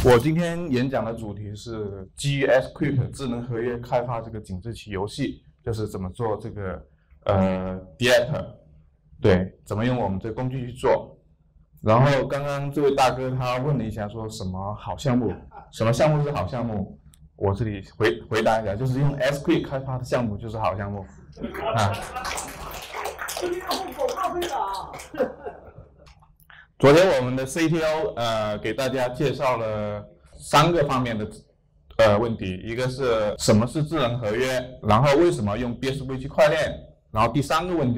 我今天演讲的主题是基于 Script 智能合约开发这个井字棋游戏，就是怎么做这个DApp， 对，怎么用我们这个工具去做。然后刚刚这位大哥他问了一下，说什么好项目，什么项目是好项目？我这里回答一下，就是用 Script 开发的项目就是好项目啊。昨天我们的 CTO 给大家介绍了3个方面的问题，一个是什么是智能合约，然后为什么用 BSV 区块链，然后第3个问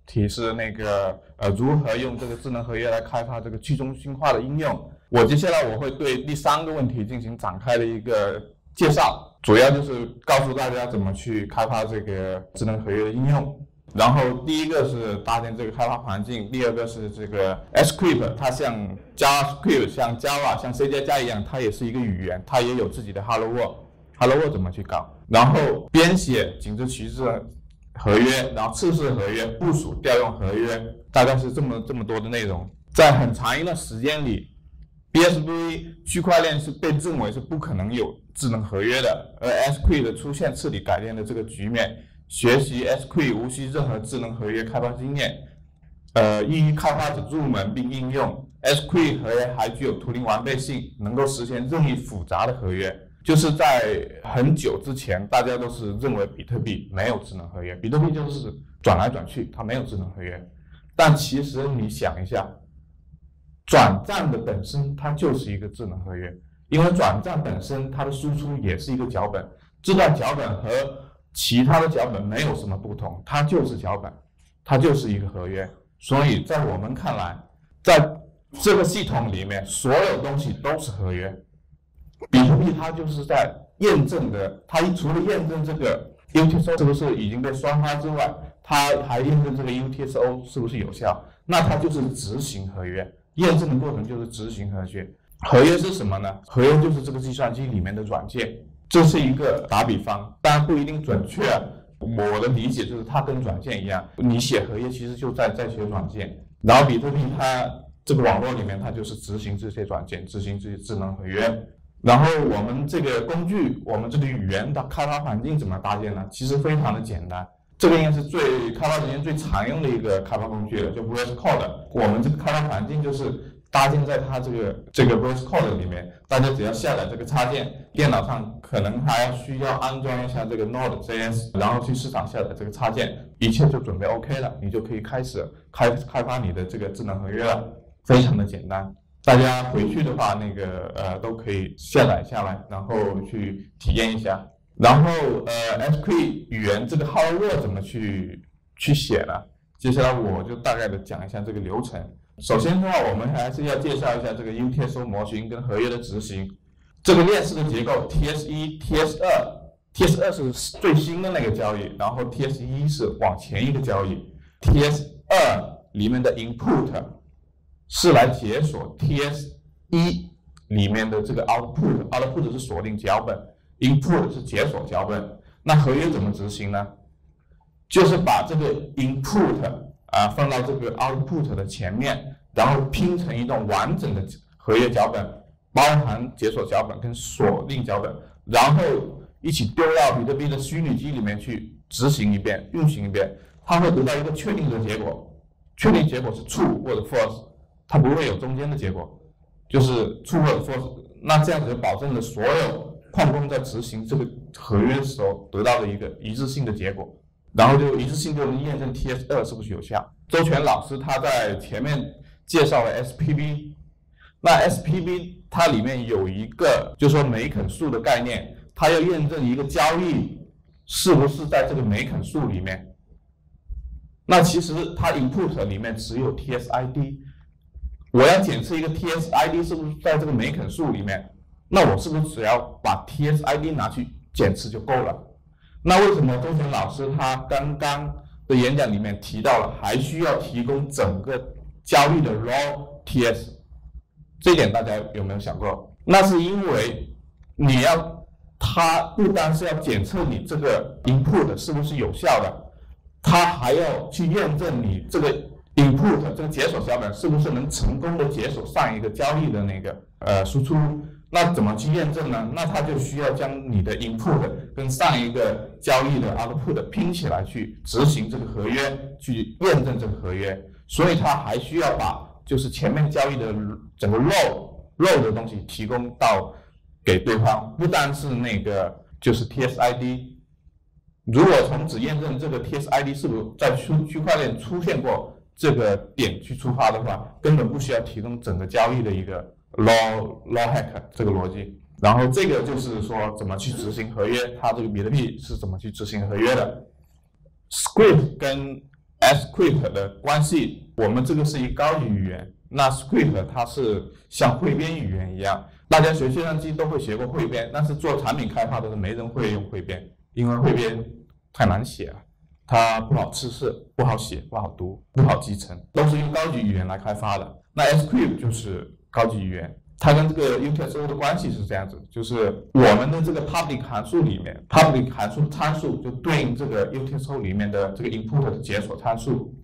题是那个如何用这个智能合约来开发这个去中心化的应用。我接下来我会对第3个问题进行展开的一个介绍，主要就是告诉大家怎么去开发这个智能合约的应用。然后第一个是搭建这个开发环境，第二个是这个 Script， 它像 JavaScript、像 Java、像 C++ 一样，它也是一个语言，它也有自己的 Hello World。Hello World 怎么去搞？然后编写井字棋合约，然后测试合约、部署调用合约，大概是这么多的内容。在很长一段时间里 ，BSV 区块链是被认为是不可能有智能合约的，而 Script 的出现彻底改变了这个局面。学习 Script 无需任何智能合约开发经验，易于开发者入门并应用。Script 合约还具有图灵完备性，能够实现任意复杂的合约。就是在很久之前，大家都是认为比特币没有智能合约，比特币就是转来转去，它没有智能合约。但其实你想一下，转账的本身它就是一个智能合约，因为转账本身它的输出也是一个脚本，这段脚本和其他的脚本没有什么不同，它就是脚本，它就是一个合约。所以在我们看来，在这个系统里面，所有东西都是合约。比特币它就是在验证的，它除了验证这个 UTXO 是不是已经被刷发之外，它还验证这个 UTXO 是不是有效。那它就是执行合约，验证的过程就是执行合约。合约是什么呢？合约就是这个计算机里面的软件。这是一个打比方，当然不一定准确。我的理解就是它跟软件一样，你写合约其实就在写软件。然后比特币它这个网络里面，它就是执行这些软件，执行这些智能合约。然后我们这个工具，我们这个语言的开发环境怎么搭建呢？其实非常的简单，这个应该是开发人员最常用的一个开发工具了，就 VS Code。我们这个开发环境就是搭建在它这个 VS Code 里面，大家只要下载这个插件，电脑上可能还需要安装一下这个 Node.js， 然后去市场下载这个插件，一切就准备 OK 了，你就可以开始开发你的这个智能合约了，非常的简单。大家回去的话，那个都可以下载下来，然后去体验一下。然后Script 语言这个 Hello World 怎么去写呢？接下来我就大概的讲一下这个流程。首先的话，我们还是要介绍一下这个 UTXO 模型跟合约的执行。这个链式的结构 TS1、TS2 是最新的那个交易，然后 TS1 是往前一个交易。TS2 里面的 input 是来解锁 TS1 里面的这个 output 是锁定脚本 ，input 是解锁脚本。那合约怎么执行呢？就是把这个 input放到这个 output 的前面，然后拼成一段完整的合约脚本，包含解锁脚本跟锁定脚本，然后一起丢到比特币的虚拟机里面去执行一遍、运行一遍，它会得到一个确定的结果。确定结果是 true 或者 false， 它不会有中间的结果，就是 true 或者 false。那这样子就保证了所有矿工在执行这个合约的时候得到的一个一致性的结果。然后就一致性就能验证 TS2 是不是有效。周全老师他在前面介绍了 SPB， 那 SPB 它里面有一个就是说梅肯树的概念，它要验证一个交易是不是在这个梅肯树里面。那其实它 input 里面只有 TSID， 我要检测一个 TSID 是不是在这个梅肯树里面，那我是不是只要把 TSID 拿去检测就够了？那为什么周全老师他刚刚的演讲里面提到了还需要提供整个交易的 raw TS？ 这一点大家有没有想过？那是因为它不单是要检测你这个 input 是不是有效的，它还要去验证你这个 input 这个解锁脚本是不是能成功的解锁上一个交易的那个输出？那怎么去验证呢？那它就需要将你的 input 跟上一个交易的 output 拼起来去执行这个合约，去验证这个合约。所以它还需要把就是前面交易的整个漏的东西提供到给对方，不单是那个就是 TSID。如果从只验证这个 TSID 是否在区块链出现过这个点去出发的话，根本不需要提供整个交易的一个 lawhack 这个逻辑。然后这个就是说怎么去执行合约，它这个比特币是怎么去执行合约的。Script 跟 Script 的关系，我们这个是一个高级语言，那 Script 它是像汇编语言一样，大家学计算机都会学过汇编，但是做产品开发的没人会用汇编，因为汇编太难写了，它不好测试，不好写，不好读，不好集成，都是用高级语言来开发的。那 Script 就是高级语言，它跟这个 UTXO 的关系是这样子，就是我们的这个 public 函数里面 ，public 函数参数就对应这个 UTXO 里面的这个 input 的解锁参数，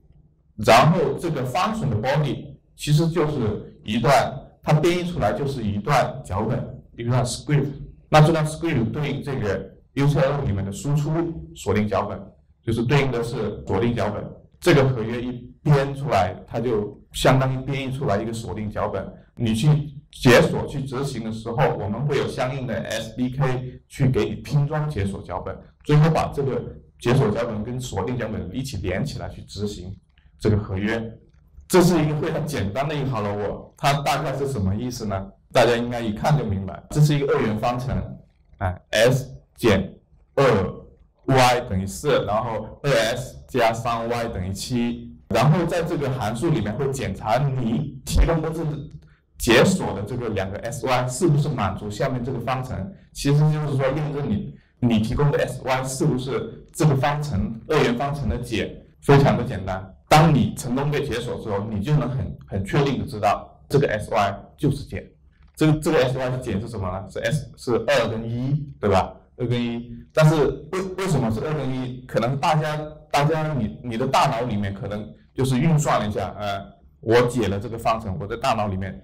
然后这个 function 的 body 其实就是一段，它编译出来就是一段脚本，一段 script。那这段 script 对应这个 UTXO 里面的输出锁定脚本，就是对应的是锁定脚本。这个合约一编出来，它就相当于编译出来一个锁定脚本。你去解锁去执行的时候，我们会有相应的 SDK 去给你拼装解锁脚本，最后把这个解锁脚本跟锁定脚本一起连起来去执行这个合约。这是一个非常简单的一个 Hello World， 它大概是什么意思呢？大家应该一看就明白，这是一个2元方程，s 减2y等于4，然后2s 加3y等于7，然后在这个函数里面会检查你提供的这个解锁的这个2个 sy 是不是满足下面这个方程，其实就是说验证你提供的 sy 是不是这个方程2元方程的解，非常的简单。当你成功被解锁之后，你就能很确定的知道这个 sy 就是减。这个 sy 的减是什么呢？是2跟1，对吧？2跟1，但是为什么是2跟1？可能大家你的大脑里面可能就是运算了一下，我解了这个方程，我在大脑里面，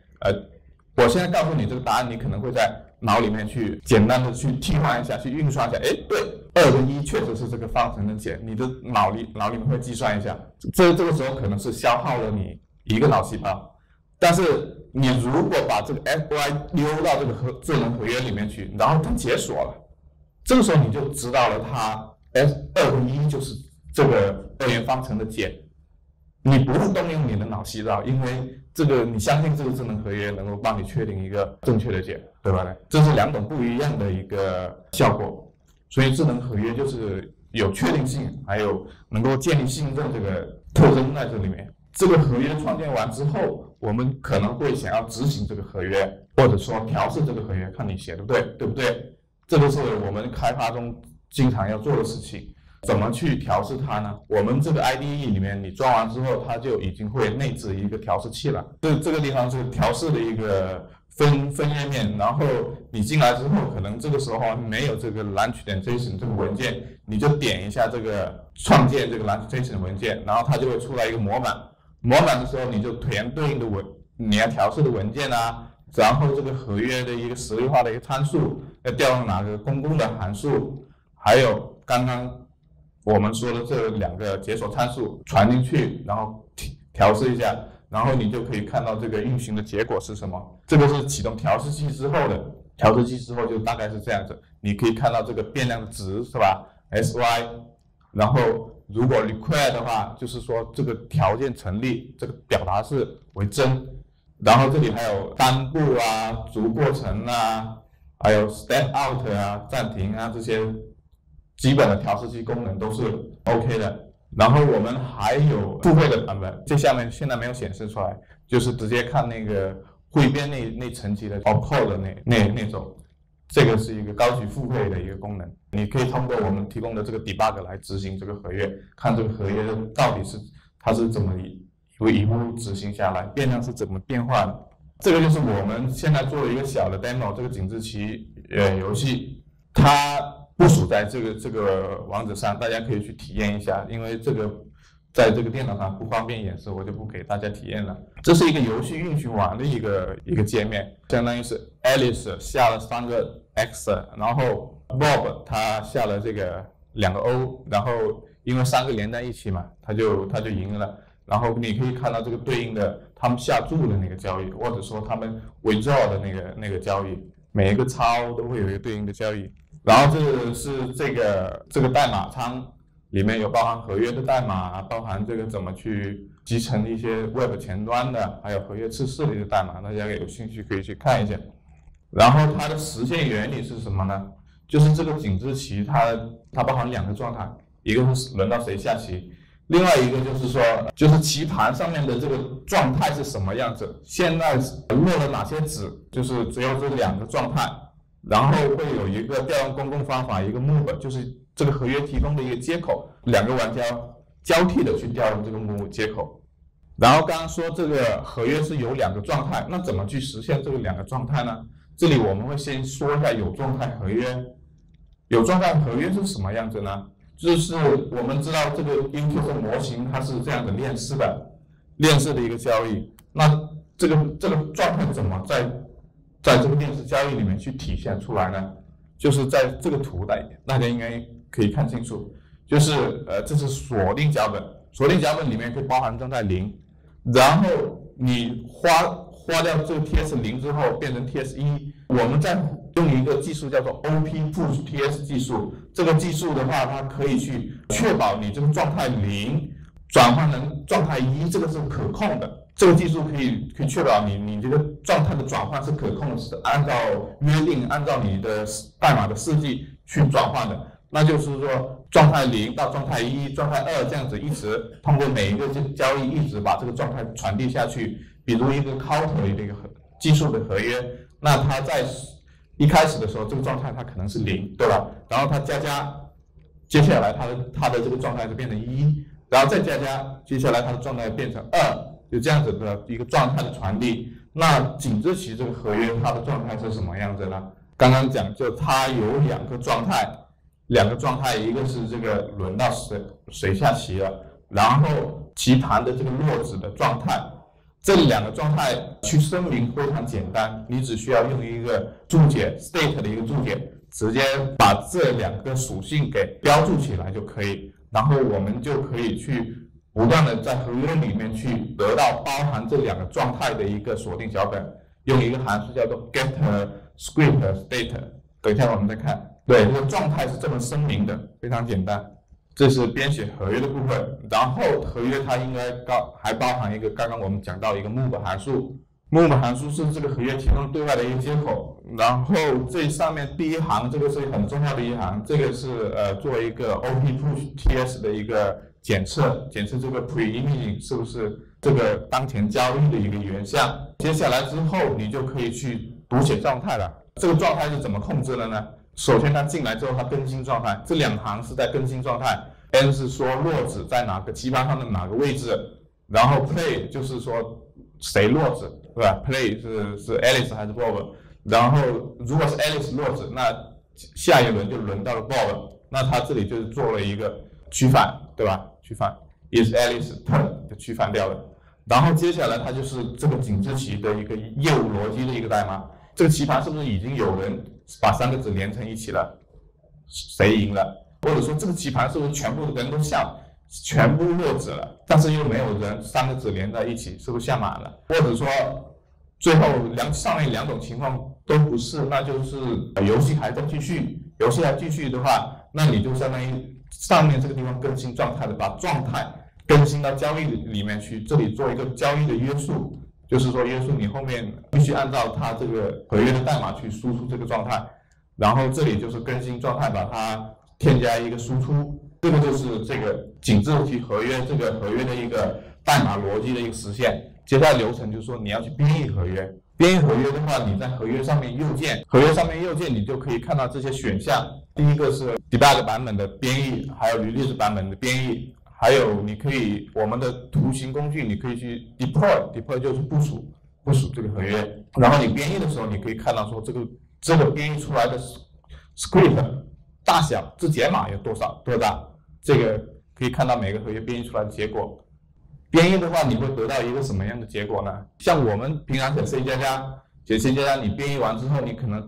我现在告诉你这个答案，你可能会在脑里面去简单的去替换一下，去运算一下，对，2跟1确实是这个方程的解，你的脑里面会计算一下，这个时候可能是消耗了你一个脑细胞，但是你如果把这个 sy 溜到这个智能合约里面去，然后它解锁了，这个时候你就知道了它 2跟1就是这个2元方程的解，你不用动用你的脑细胞，因为这个你相信这个智能合约能够帮你确定一个正确的解，对吧？这是2种不一样的一个效果，所以智能合约就是有确定性，还有能够建立信任这个特征在这里面。这个合约创建完之后，我们可能会想要执行这个合约，或者说调试这个合约，看你写的对不对？这个是我们开发中经常要做的事情。怎么去调试它呢？我们这个 IDE 里面你装完之后，它就已经会内置一个调试器了。这个地方是调试的一个分页面，然后你进来之后，可能这个时候没有这个 launch.json 这个文件，你就点一下这个创建这个 launch.json 文件，然后它就会出来一个模板。模板的时候，你就填对应的你要调试的文件啊，然后这个合约的一个实例化的一个参数要调用哪个公共的函数，还有刚刚我们说的这2个解锁参数传进去，然后调试一下，然后你就可以看到这个运行的结果是什么。这个是启动调试器之后的，调试器之后就大概是这样子，你可以看到这个变量的值是吧 ？sy， 然后如果 require 的话，就是说这个条件成立，这个表达式为真，然后这里还有单步啊、逐过程啊，还有 step out 啊、暂停啊这些基本的调试器功能都是 OK 的。然后我们还有付费的版本，这下面现在没有显示出来，就是直接看那个汇编那层级的 opcode 的那种，这个是一个高级付费的一个功能。你可以通过我们提供的这个 debug 来执行这个合约，看这个合约到底是它是怎么一步执行下来，变量是怎么变化的。这个就是我们现在做了一个小的 demo， 这个井字棋游戏，它部署在这个网址上，大家可以去体验一下，因为这个在这个电脑上不方便演示，我就不给大家体验了。这是一个游戏运行完的一个界面，相当于是 Alice 下了3个 X， 然后 Bob 他下了这个2个 O， 然后因为3个连在一起嘛，他就赢了。然后你可以看到这个对应的他们下注的那个交易，或者说他们 withdraw 的那个交易，每一个抄都会有一个对应的交易。然后这个是这个代码仓里面有包含合约的代码，包含这个怎么去集成一些 Web 前端的，还有合约测试的一个代码，大家有兴趣可以去看一下。然后它的实现原理是什么呢？就是这个井字棋它包含2个状态，一个是轮到谁下棋，另外一个就是说，就是棋盘上面的这个状态是什么样子，现在落了哪些子，就是只有这2个状态，然后会有一个调用公共方法，一个 move， 就是这个合约提供的一个接口，2个玩家交替的去调用这个 move 接口。然后刚刚说这个合约是有2个状态，那怎么去实现这个2个状态呢？这里我们会先说一下有状态合约。有状态合约是什么样子呢？就是我们知道这个 UTXO 模型它是这样的链式的一个交易，那这个状态怎么在这个链式交易里面去体现出来呢？就是在这个图大家应该可以看清楚，就是这是锁定脚本，锁定脚本里面可以包含状态0，然后你花掉这个 TS0 之后变成 TS1， 我们再用一个技术叫做 OP push TS 技术，这个技术的话，它可以去确保你这个状态0转换成状态1，这个是可控的。这个技术可以确保你这个状态的转换是可控的，是按照约定，按照你的代码的设计去转换的。那就是说，状态0到状态1、状态2这样子，一直通过每一个交易，一直把这个状态传递下去。比如一个 counter 的一个技术的合约，那它在一开始的时候，这个状态它可能是0，对吧？然后它接下来它的这个状态就变成1，然后再接下来它的状态变成2，就这样子的一个状态的传递。那井字棋这个合约它的状态是什么样子呢？刚刚讲就它有2个状态，一个是这个轮到谁下棋了，然后棋盘的这个落子的状态。这2个状态去声明非常简单，你只需要用一个注解 state 的一个注解，直接把这2个属性给标注起来就可以，然后我们就可以去不断的在合约里面去得到包含这2个状态的一个锁定脚本，用一个函数叫做 get script state。等一下我们再看，对，这个状态是这么声明的，非常简单。这是编写合约的部分，然后合约它应该还包含一个刚刚我们讲到一个 move 函数 ，move 函数是这个合约提供对外的一个接口，然后这上面第一行这个是很重要的一行，这个是做一个 OP push TS 的一个检测这个 pre-imaging 是不是这个当前交易的一个原像，接下来之后你就可以去读写状态了。这个状态是怎么控制的呢？首先它进来之后它更新状态，这2行是在更新状态。N 是说落子在哪个棋盘上的哪个位置，然后 play 就是说谁落子，对吧 ？play 是 Alice 还是 Bob？ 然后如果是 Alice 落子，那下一轮就轮到了 Bob， 那他这里就是做了一个取反，对吧？取反 is Alice turn 就取反掉了。然后接下来它就是这个井字棋的一个业务逻辑的一个代码。这个棋盘是不是已经有人把3个子连成一起了？谁赢了？或者说这个棋盘是不是全部人都全部落子了，但是又没有人3个子连在一起，是不是下马了？或者说最后上面2种情况都不是，那就是游戏还在继续。游戏还继续的话，那你就相当于上面这个地方更新状态的，把状态更新到交易里面去，这里做一个交易的约束。就是说约束你后面必须按照它这个合约的代码去输出这个状态，然后这里就是更新状态，把它添加一个输出，这个就是这个井字棋合约这个合约的一个代码逻辑的一个实现。接下来流程就是说你要去编译合约，编译合约的话，你在合约上面右键，你就可以看到这些选项。第一个是 debug 版本的编译，还有 release 版本的编译。还有，你可以我们的图形工具，你可以去 deploy 就是部署这个合约。然后你编译的时候，你可以看到说这个编译出来的 script 大小字节码有多大，这个可以看到每个合约编译出来的结果。编译的话，你会得到一个什么样的结果呢？像我们平常写 C++，你编译完之后，你可能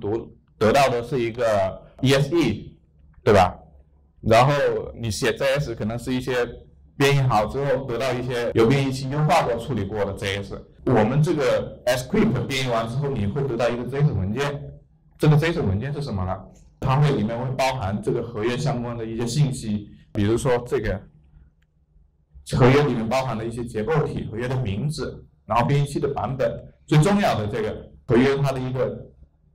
得到的是一个 ESE， 对吧？然后你写 JS 可能是一些编译好之后得到一些有编译器优化过、处理过的 JS。我们这个 script 编译完之后，你会得到一个 JS 文件。这个 JS 文件是什么呢？它里面会包含这个合约相关的一些信息，比如说这个合约里面包含的一些结构体、合约的名字，然后编译器的版本，最重要的这个合约它的一个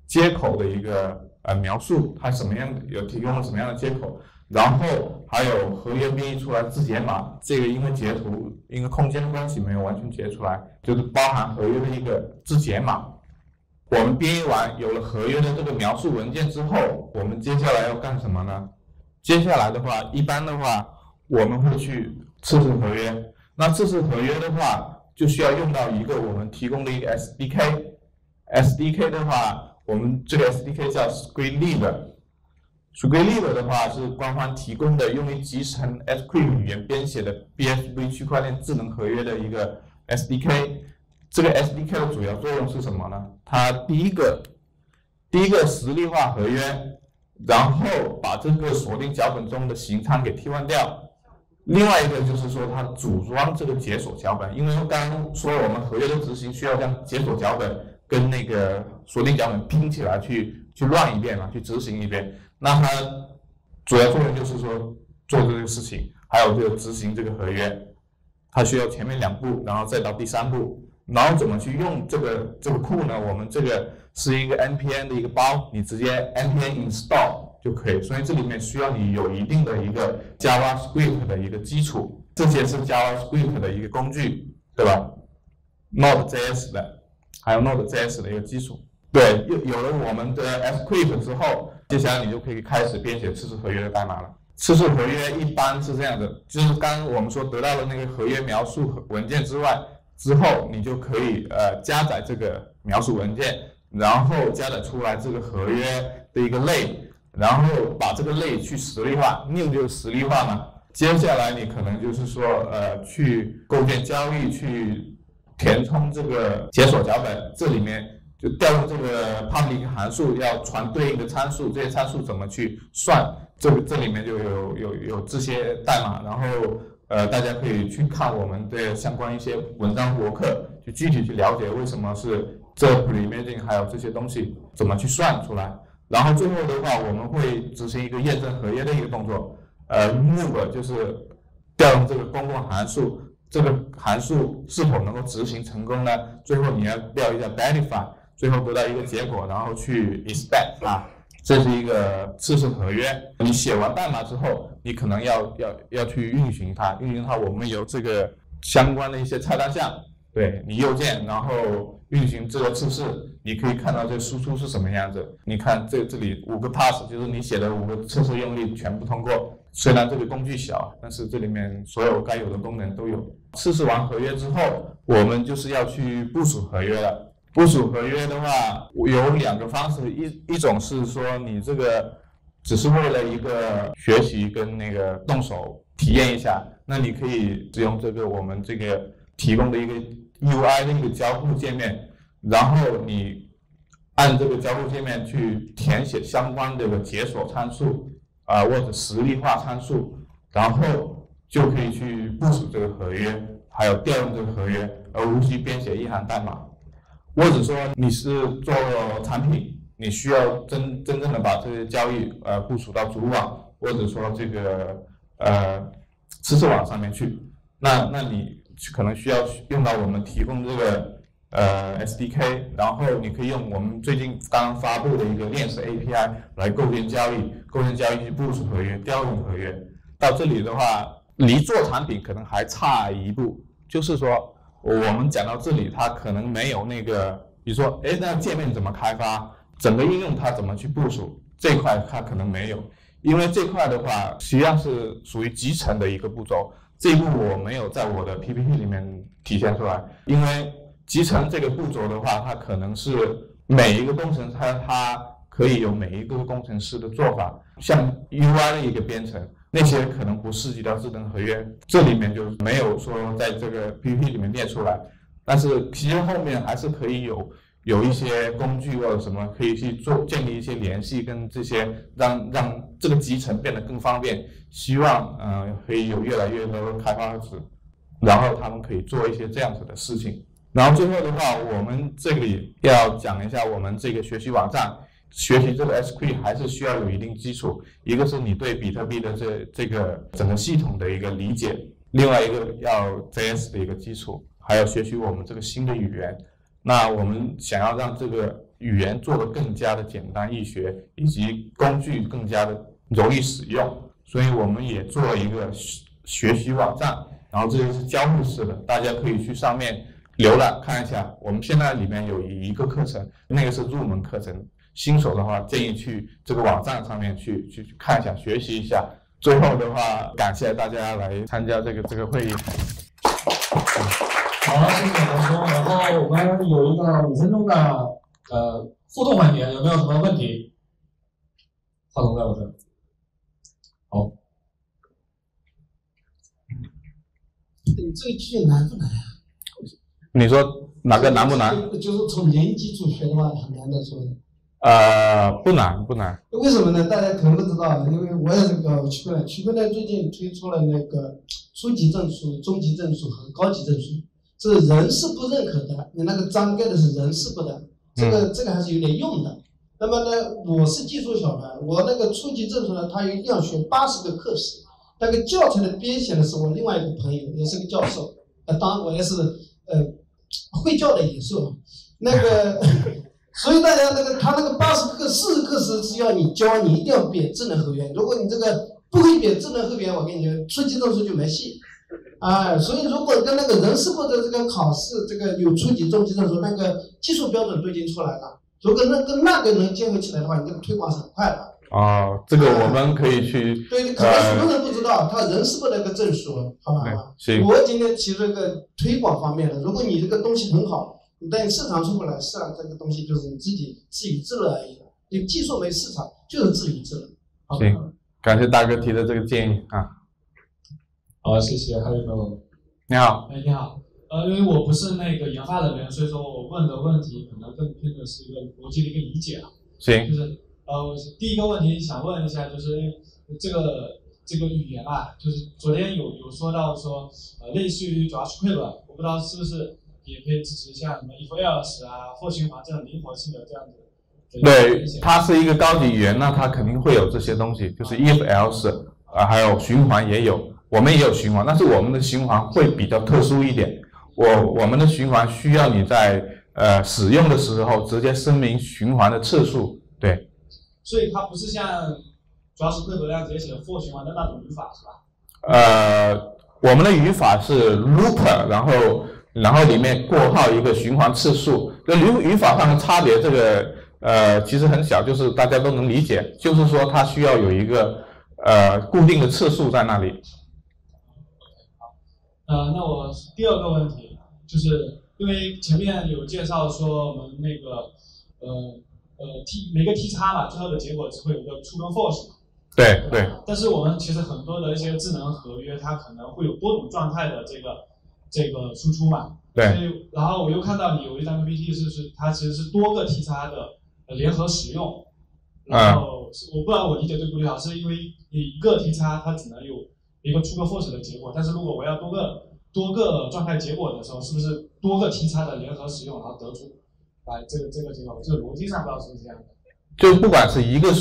接口的一个描述，它什么样的有提供了什么样的接口，然后还有合约编译出来字节码，这个因为截图因为空间的关系没有完全截出来，就是包含合约的一个字节码。我们编译完有了合约的这个描述文件之后，我们接下来要干什么呢？接下来的话，一般的话我们会去测试合约。那测试合约的话，就需要用到一个我们提供的一个 SDK。SDK 的话，我们这个 SDK 叫 Scrilib。Scrilib 的话是官方提供的用于集成 Script 语言编写的 BSV 区块链智能合约的一个 SDK。这个 SDK 的主要作用是什么呢？它第一个实例化合约，然后把这个锁定脚本中的行仓给替换掉。另外一个就是说，它组装这个解锁脚本，因为刚刚说我们合约的执行需要将解锁脚本跟那个锁定脚本拼起来去乱一遍嘛，去执行一遍。那它主要作用就是说做这个事情，还有这个执行这个合约，它需要前面2步，然后再到第3步。然后怎么去用这个库呢？我们这个是一个 npm 的一个包，你直接 npm install 就可以。所以这里面需要你有一定的一个 JavaScript 的一个基础，这些是 JavaScript 的一个工具，对吧 ？Node.js 的，还有 Node.js 的一个基础。对，有了我们的 Script 之后，接下来你就可以开始编写测试合约的代码了。测试合约一般是这样的，就是刚刚我们说得到了那个合约描述文件之后，你就可以加载这个描述文件，然后加载出来这个合约的一个类，然后把这个类去实例化 ，new 就是实例化嘛。接下来你可能就是说去构建交易，去填充这个解锁脚本，这里面就调用这个 public 函数要传对应的参数，这些参数怎么去算，这里面就有这些代码，然后大家可以去看我们的相关一些文章博客，就具体去了解为什么是这 pre-imaging 还有这些东西怎么去算出来。然后最后的话，我们会执行一个验证合约的一个动作，move 就是调用这个公共函数，这个函数是否能够执行成功呢？最后你要调一下 verify， 最后得到一个结果，然后去 inspect 啊。这是一个测试合约，你写完代码之后，你可能要去运行它，我们有这个相关的一些菜单项，对你右键，然后运行这个测试，你可以看到这个输出是什么样子。你看这里5个 pass， 就是你写的5个测试用例全部通过。虽然这个工具小，但是这里面所有该有的功能都有。测试完合约之后，我们就是要去部署合约了。部署合约的话，有2个方式，一种是说你这个只是为了一个学习跟那个动手体验一下，那你可以使用这个我们这个提供的一个 UI 的一个交互界面，然后你按这个交互界面去填写相关的解锁参数或者实例化参数，然后就可以去部署这个合约，还有调用这个合约，而无需编写一行代码。或者说你是做产品，你需要真正的把这些交易部署到主网，或者说这个测试网上面去，那你可能需要用到我们提供这个SDK， 然后你可以用我们最近刚刚发布的一个链式 API 来构建交易去部署合约、调用合约。到这里的话，离做产品可能还差一步，就是说我们讲到这里，它可能没有那个，比如说，那界面怎么开发，整个应用它怎么去部署，这块它可能没有，因为这块的话，实际上是属于集成的一个步骤，这一步我没有在我的 PPT 里面体现出来，因为集成这个步骤的话，它可能是每一个工程它可以有每一个工程师的做法，像 UI 的一个编程，那些可能不涉及到智能合约，这里面就没有说在这个 PPT 里面列出来，但是其实后面还是可以有一些工具或者什么可以去建立一些联系，跟这些让这个集成变得更方便。希望可以有越来越多的开发者，然后他们可以做一些这样子的事情。然后最后的话，我们这里要讲一下我们这个学习网站，学习这个 SQL 还是需要有一定基础。一个是你对比特币的这个整个系统的一个理解，另外一个要 JS 的一个基础，还有学习我们这个新的语言。那我们想要让这个语言做得更加的简单易学，以及工具更加的容易使用，所以我们也做了一个学习网站，然后这个是交互式的，大家可以去上面浏览看一下。我们现在里面有一个课程，那个是入门课程，新手的话建议去这个网站上面去看一下，学习一下。最后的话，感谢大家来参加这个会议。好，谢谢老师。然后我们有一个5分钟的互动环节，有没有什么问题？话筒在我这儿。好。你这个题难不难呀？你说哪个难不难？就是从零基础学的话，很难的说。不难不难。为什么呢？大家可能不知道，因为我也是搞区块链，区块链最近推出了那个初级证书、中级证书和高级证书，这人是不认可的，你那个章盖的是人是不的，这个还是有点用的。那么呢，我是技术小白，我那个初级证书呢，他一定要学80个课时，那个教材的编写呢是我另外一个朋友，也是个教授，当然我也是会教的也是那个。所以大家他那个80课40课时是要你教，你一定要编智能合约。如果你这个不会编智能合约，我跟你讲，初级证书就没戏。所以如果跟那个人事部的这个考试，这个有初级、中级证书，那个技术标准都已经出来了。如果跟那个能结合起来的话，你这个推广是很快的。这个我们可以去。对，可能许多人不知道，他人事部的一个证书，好吧？我今天提这个推广方面的，如果你这个东西很好。但市场出不来，市场这个东西就是你自己自娱自乐而已的。你技术没市场，就是自娱自乐。行，感谢大哥提的这个建议啊。好，谢谢。还有没有？你好。你好。因为我不是那个研发人员，所以说我问的问题可能更偏的是一个逻辑的一个理解啊。行。就是第一个问题想问一下，就是这个语言啊，就是昨天有说到说类似于JavaScript，我不知道是不是。也可以支持像什么 if else 啊、for循环这种灵活性的这样子。对，它是一个高级语言，那它肯定会有这些东西，就是 if else 还有循环也有，我们也有循环，但是我们的循环会比较特殊一点。我们的循环需要你在使用的时候直接声明循环的次数，对。所以它不是像JavaScript那样直接写 for 循环的那种语法是吧？我们的语法是 loop， 然后里面括号一个循环次数，跟语法上的差别，这个其实很小，就是大家都能理解，就是说它需要有一个固定的次数在那里。好，那我第二个问题就是因为前面有介绍说我们那个每个 T 叉嘛，最后的结果只会有一个 true 跟 false 嘛。对对。但是我们其实很多的一些智能合约，它可能会有多种状态的这个输出嘛，对。所以然后我又看到你有一张 PPT 是它其实是多个 T 叉的联合使用，然后我不知道我理解对不对啊，是因为你一个 T 叉它只能有一个 true 跟 false 的结果，但是如果我要多个状态结果的时候，是不是多个 T 叉的联合使用，然后得出来这个结果？这个逻辑上不知道是不是这样的。就不管是一个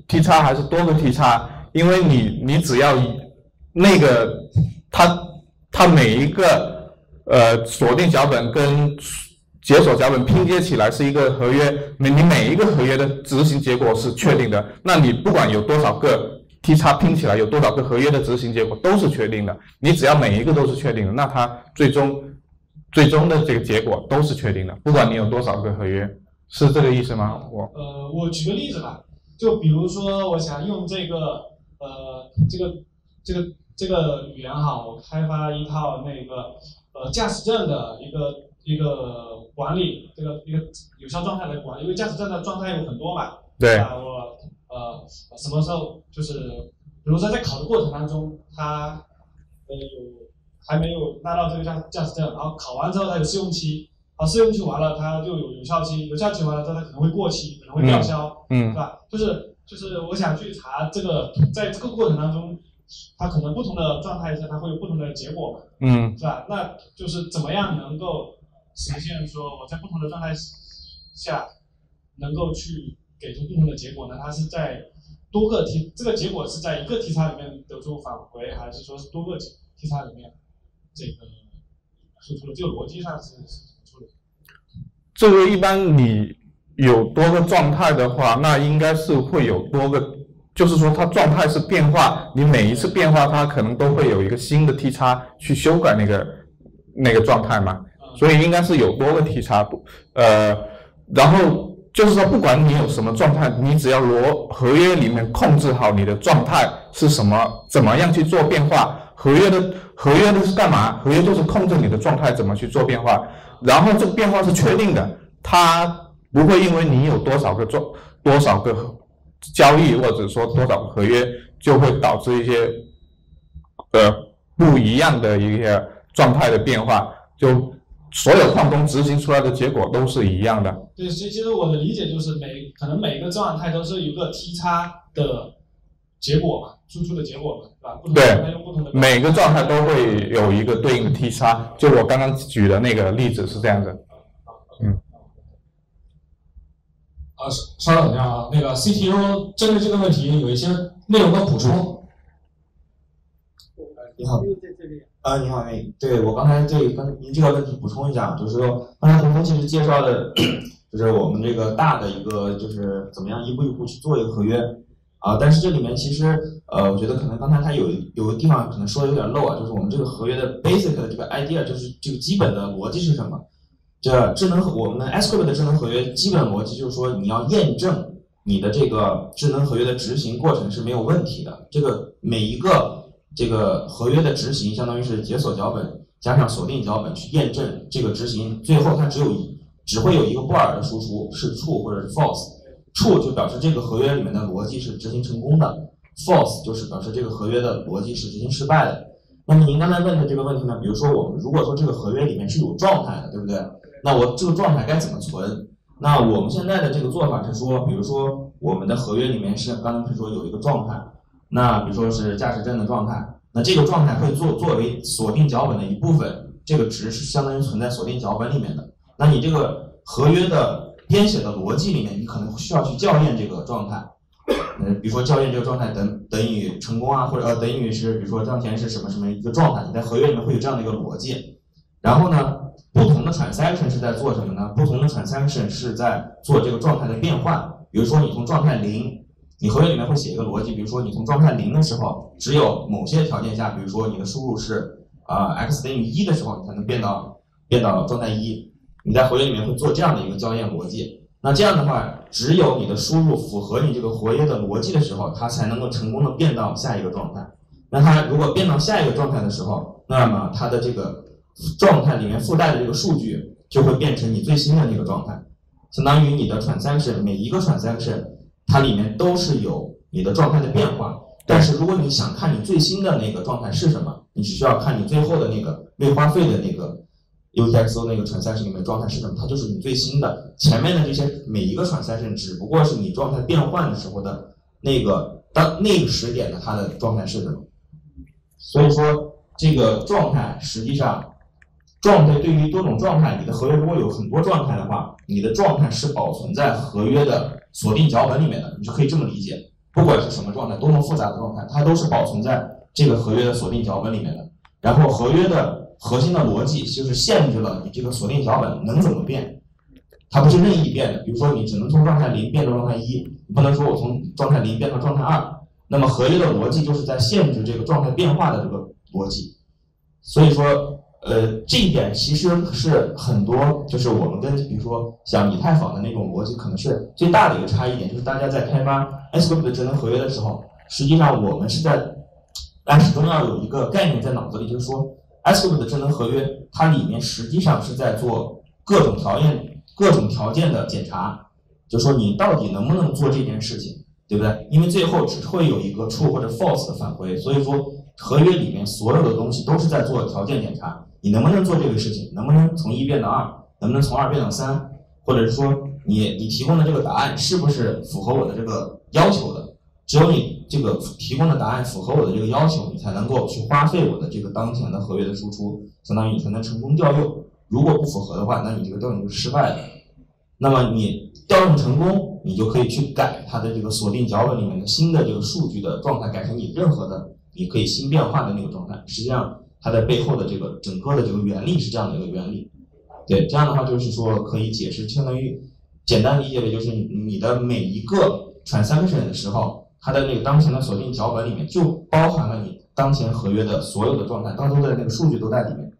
T 叉还是多个 T 叉，因为你只要那个它每一个锁定脚本跟解锁脚本拼接起来是一个合约，你每一个合约的执行结果是确定的，那你不管有多少个 T 叉拼起来，有多少个合约的执行结果都是确定的，你只要每一个都是确定的，那它最终的这个结果都是确定的，不管你有多少个合约，是这个意思吗？我举个例子吧，就比如说我想用这个语言哈，我开发一套那个驾驶证的一个管理，一个有效状态的管理，因为驾驶证的状态有很多嘛。对。我什么时候就是比如说在考的过程当中，他还没有拿到这个驾驶证，然后考完之后他有试用期，试用期完了他就有有效期，有效期完了之后他可能会过期，可能会吊销，是吧？就是我想去查这个，在这个过程当中，它可能不同的状态下，它会有不同的结果嘛，是吧？那就是怎么样能够实现说我在不同的状态下能够去给出不同的结果呢？它是在多个这个结果是在一个题差里面得出返回，还是说是多个题差里面这个输出的？这个逻辑上是怎么处理？这个一般你有多个状态的话，那应该是会有多个，就是说它状态是变化，你每一次变化它可能都会有一个新的题差去修改那个状态嘛，所以应该是有多个题差，然后就是说不管你有什么状态，你只要合约里面控制好你的状态是什么，怎么样去做变化，合约的是干嘛？合约就是控制你的状态怎么去做变化，然后这个变化是确定的，它不会因为你有多少个交易或者说多少个合约，就会导致一些不一样的一个状态的变化，就所有矿工执行出来的结果都是一样的。对，其实我的理解就是可能每个状态都是有一个题差的结果嘛，输出的结果嘛，是吧？对，每个状态都会有一个对应的题差，就我刚刚举的那个例子是这样子。稍等一下啊，那个 CTO 针对这个问题有一些内容的补充。你好，你好，对我刚才跟您这个问题补充一下，就是说刚才洪峰其实介绍的，就是我们这个大的一个就是怎么样一步一步去做一个合约但是这里面其实我觉得可能刚才他有个地方可能说的有点漏就是我们这个合约的 basic 的这个 idea， 就是这个基本的逻辑是什么？我们的 Ascript 的智能合约基本逻辑就是说，你要验证你的这个智能合约的执行过程是没有问题的。这个每一个这个合约的执行，相当于是解锁脚本加上锁定脚本去验证这个执行，最后它只会有一个布尔的输出是 true 或者是 false。true 就表示这个合约里面的逻辑是执行成功的 ，false 就是表示这个合约的逻辑是执行失败的。那么您刚才问的这个问题呢，比如说我们如果说这个合约里面是有状态的，对不对？那我这个状态该怎么存？那我们现在的这个做法是说，比如说我们的合约里面是刚才说有一个状态，那比如说是驾驶证的状态，那这个状态会作为锁定脚本的一部分，这个值是相当于存在锁定脚本里面的。那你这个合约的编写的逻辑里面，你可能需要去校验这个状态，比如说校验这个状态等于成功或者等于是比如说当前是什么什么一个状态，你在合约里面会有这样的一个逻辑，然后呢？不同的 transaction 是在做什么呢？不同的 transaction 是在做这个状态的变换。比如说你从状态0，你合约里面会写一个逻辑，比如说你从状态0的时候，只有某些条件下，比如说你的输入是x 等于1的时候，你才能变到状态1。你在合约里面会做这样的一个校验逻辑。那这样的话，只有你的输入符合你这个合约的逻辑的时候，它才能够成功的变到下一个状态。那它如果变到下一个状态的时候，那么它的这个状态里面附带的这个数据就会变成你最新的那个状态，相当于你的 transaction 每一个 transaction 它里面都是有你的状态的变化。但是如果你想看你最新的那个状态是什么，你只需要看你最后的那个未花费的那个 UTXO 那个 transaction 里面状态是什么，它就是你最新的。前面的这些每一个 transaction 只不过是你状态变换的时候的那个那个时点的它的状态是什么。所以说这个状态实际上。状态对于多种状态，你的合约如果有很多状态的话，你的状态是保存在合约的锁定脚本里面的，你就可以这么理解。不管是什么状态，多么复杂的状态，它都是保存在这个合约的锁定脚本里面的。然后合约的核心的逻辑就是限制了你这个锁定脚本能怎么变，它不是任意变的。比如说你只能从状态0变到状态1，你不能说我从状态0变到状态2。那么合约的逻辑就是在限制这个状态变化的这个逻辑。所以说。这一点其实是很多，就是我们跟比如说像以太坊的那种逻辑，可能是最大的一个差异点，就是大家在开发 Ascript 的智能合约的时候，实际上我们是始终要有一个概念在脑子里，就是说 Ascript 的智能合约，它里面实际上是在做各种条件的检查，就是说你到底能不能做这件事情。对不对？因为最后只会有一个 true 或者 false 的返回，所以说合约里面所有的东西都是在做条件检查，你能不能做这个事情，能不能从1变到2，能不能从2变到3，或者是说你提供的这个答案是不是符合我的这个要求的？只有你这个提供的答案符合我的这个要求，你才能够去花费我的这个当前的合约的输出，相当于你才能成功调用。如果不符合的话，那你这个调用就是失败的。那么你调用成功，你就可以去改它的这个锁定脚本里面的新的这个数据的状态，改成你任何的你可以新变换的那个状态。实际上它的背后的这个整个的这个原理是这样的一个原理。对，这样的话就是说可以解释，相当于简单理解的就是你的每一个 transaction 的时候，它的那个当前的锁定脚本里面就包含了你当前合约的所有的状态，当中的那个数据都在里面。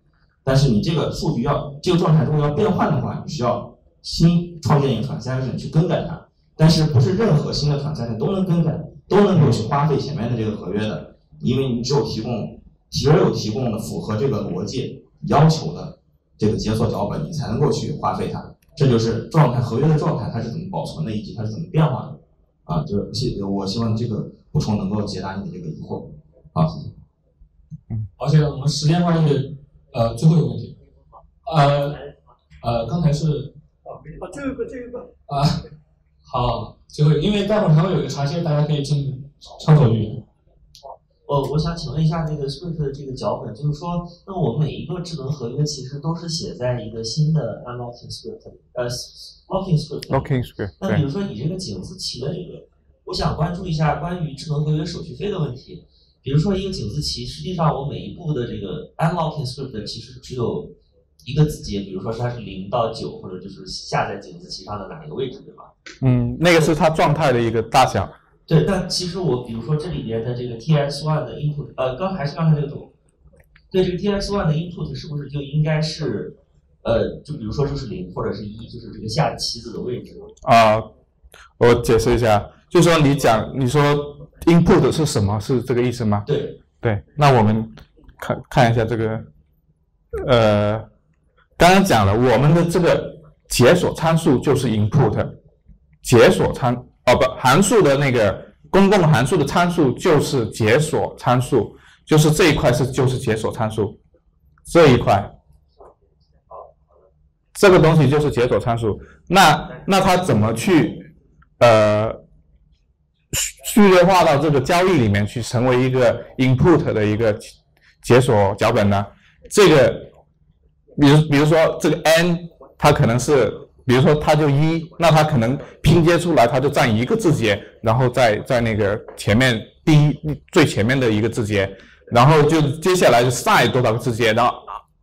但是你这个数据这个状态如果要变换的话，你需要新创建一个 transaction 去更改它。但是不是任何新的 transaction 都能更改，都能够去花费前面的这个合约的，因为你只有提供的符合这个逻辑要求的这个解锁脚本，你才能够去花费它。这就是合约的状态它是怎么保存的，以及它是怎么变化的。就是我希望这个补充能够解答你的这个疑惑。好，谢谢。而且我们时间关系，最后一个问题，刚才是这个好，最后因为待会儿还会有一个茶歇，大家可以进畅所欲言。我想请问一下那个 Script 的这个脚本，就是说，那我们每一个智能合约其实都是写在一个新的 unlocking script，locking script。那比如说你这个井字旗的这个，我想关注一下关于智能合约手续费的问题。比如说一个井字旗，实际上我每一步的这个 unlocking script 其实只有一个字节，比如说它是0到9，或者就是下在井字旗上的哪一个位置，对吧？那个是它状态的一个大小。对，但其实我比如说这里边的这个 TX1 的 input， 刚才那个组，对这个 TX1 的 input 是不是就应该是就比如说就是0或者是1，就是这个下棋子的位置？我解释一下，就是说你说 input 是什么？是这个意思吗？对。对，那我们看一下这个，刚刚讲了，我们的这个解锁参数就是 input， 函数的那个公共函数的参数就是解锁参数，就是这一块就是解锁参数，这一块，这个东西就是解锁参数。那它怎么去序列化到这个交易里面去，成为一个 input 的一个解锁脚本呢？这个，比如说这个 n， 它可能是，比如说它就1，那它可能拼接出来它就占一个字节，然后在那个前面最前面的一个字节，然后就接下来就 side 多少个字节，然后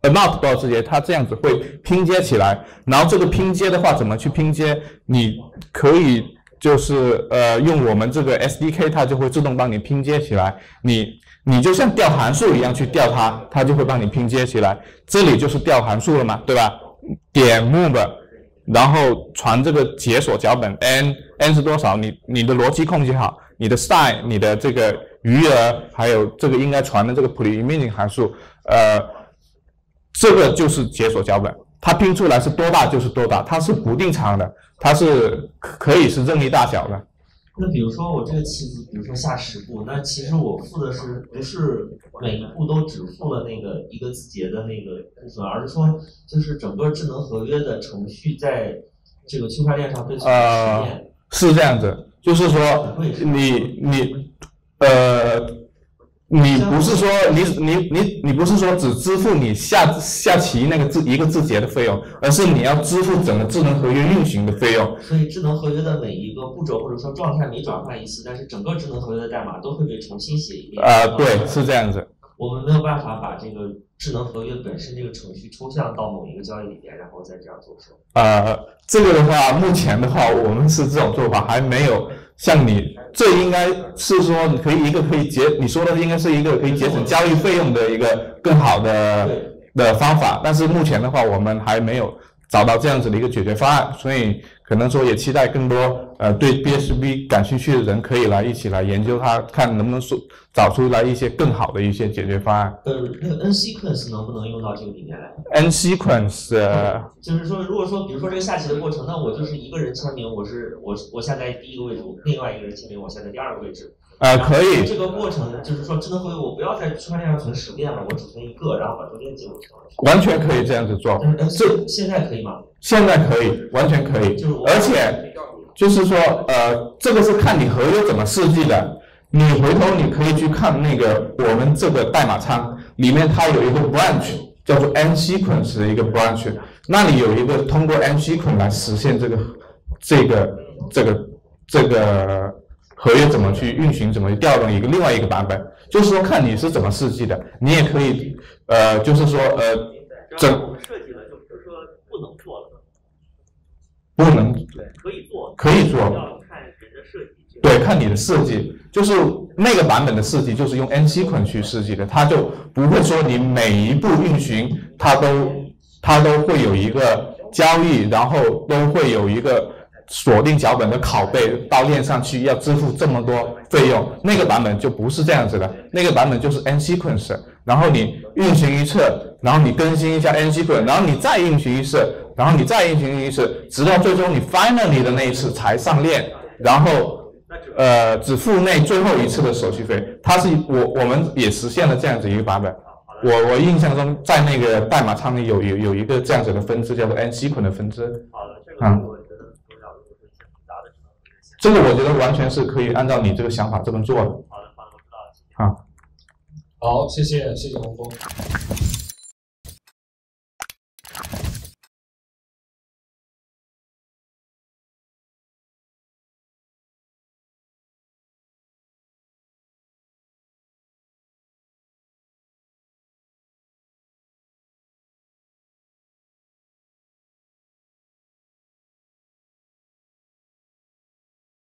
amount 多少字节，它这样子会拼接起来。然后这个拼接的话，怎么去拼接？你可以就是用我们这个 SDK， 它就会自动帮你拼接起来。你就像调函数一样去调它，它就会帮你拼接起来。这里就是调函数了嘛，对吧？点 move， 然后传这个解锁脚本 n 是多少？你的逻辑控制好，你的 style， 你的这个余额，还有这个应该传的这个 pre-imaging 函数，这个就是解锁脚本。它拼出来是多大就是多大，它是不定长的，它是可以是任意大小的。那比如说我这个棋子，比如说下10步，那其实我付的不是每一步都只付了那个一个字节的那个部分，而是说就是整个智能合约的程序在这个区块链上被实验。是这样子，就是说你不是说你不是说只支付你下棋那个一个字节的费用，而是你要支付整个智能合约运行的费用。所以智能合约的每一个步骤或者说状态每转换一次，但是整个智能合约的代码都会被重新写一遍。对，是这样子。我们没有办法把这个智能合约本身这个程序抽象到某一个交易里边，然后再这样做事。这个的话，目前的话，我们是这种做法，还没有像你，这应该是说你说的应该是一个可以节省交易费用的一个更好的方法，但是目前的话，我们还没有找到这样子的一个解决方案，所以可能说也期待更多对 BSV 感兴趣的人可以一起来研究它，看能不能找出来一些更好的一些解决方案。那个 N sequence 能不能用到这个里面来 ？N sequence 就是说，如果说比如说这个下棋的过程，那我就是一个人签名，我下在第一个位置，另外一个人签名，我下在第二个位置。可以。这个过程就是说，智能合约我不要在区块链上存10遍了，我只存一个，然后把中间结果成。完全可以这样子做。这现在可以吗？现在可以，完全可以。而且就是说，这个是看你合约怎么设计的。你回头你可以去看那个我们这个代码仓里面，它有一个 branch 叫做 N sequence 的一个 branch， 那里有一个通过 N sequence 来实现这个合约怎么去运行，怎么调动另外一个版本，就是说看你是怎么设计的，你也可以就是说我们设计了，就不是说不能做了，不能可以做，可以做，要看人的设计。对，看你的设计，就是那个版本的设计就是用 N sequence 去设计的，它就不会说你每一步运行它都会有一个交易，然后都会有一个锁定脚本的拷贝到链上去，要支付这么多费用。那个版本就不是这样子的，那个版本就是 N sequence， 然后你运行一次，然后你更新一下 N sequence， 然后你再运行一次，然后你再运行一次，直到最终你 finally 的那一次才上链，然后只付那最后一次的手续费。它是我们也实现了这样子一个版本。我印象中在那个代码仓里有一个这样子的分支，叫做 N sequence 的分支。好的，这个我觉得很重要，如果说复杂的这个我觉得完全是可以按照你这个想法这么做的。好的，我知道了。好，谢谢洪峰。